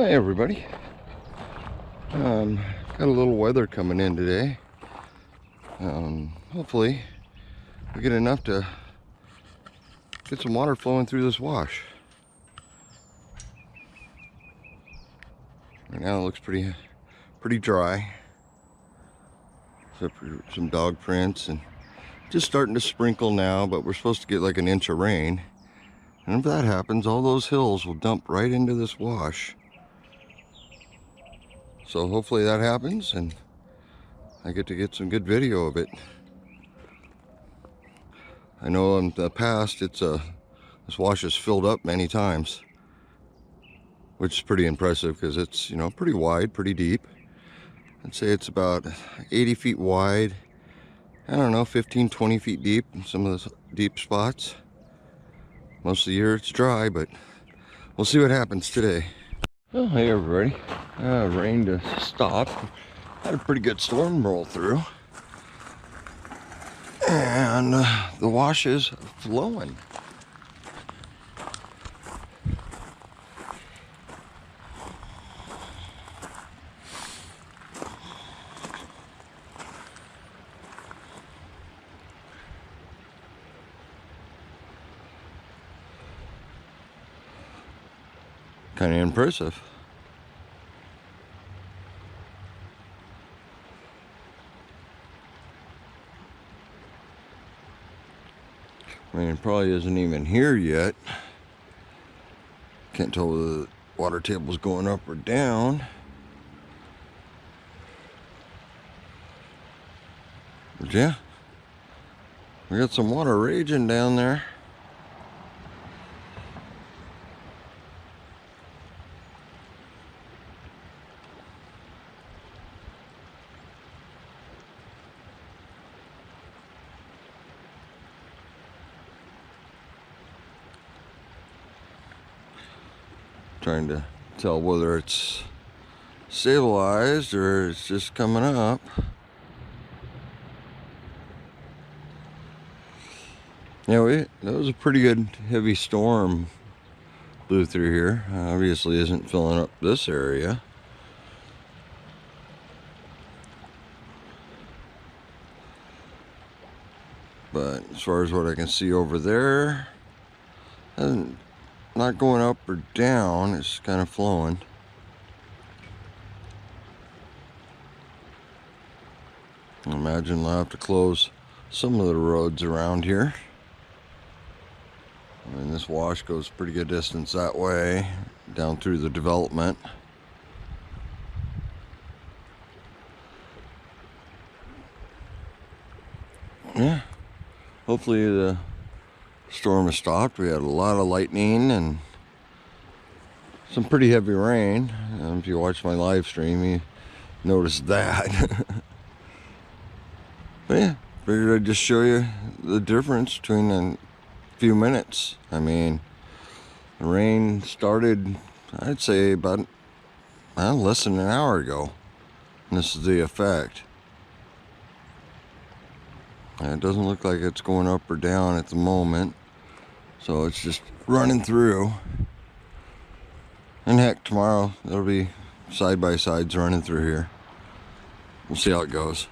Hi everybody. Got a little weather coming in today. Hopefully we get enough to get some water flowing through this wash. Right now it looks pretty dry, except for some dog prints, and just starting to sprinkle now, but we're supposed to get like an inch of rain. And if that happens, all those hills will dump right into this wash. So hopefully that happens and I get to get some good video of it. I know in the past this wash has filled up many times, which is pretty impressive because it's, you know, pretty wide, pretty deep. I'd say it's about 80 feet wide. I don't know, 15, 20 feet deep in some of the deep spots. Most of the year it's dry, but we'll see what happens today. Well, hey everybody. Rain to stop. Had a pretty good storm roll through. And the wash is flowing. Kind of impressive. I mean, it probably isn't even here yet. Can't tell whether the water table's going up or down. But yeah, we got some water raging down there. Trying to tell whether it's stabilized or it's just coming up. Yeah, that was a pretty good heavy storm blew through here. Obviously isn't filling up this area. But as far as what I can see over there, not going up or down, it's kind of flowing. I imagine they'll have to close some of the roads around here. I mean, this wash goes a pretty good distance that way, down through the development. Yeah, hopefully the storm has stopped. We had a lot of lightning and some pretty heavy rain. If you watch my live stream, you noticed that. But yeah, figured I'd just show you the difference between a few minutes. I mean, the rain started, I'd say about less than an hour ago. And this is the effect. And it doesn't look like it's going up or down at the moment. So it's just running through. And heck, tomorrow there'll be side-by-sides running through here. We'll see how it goes.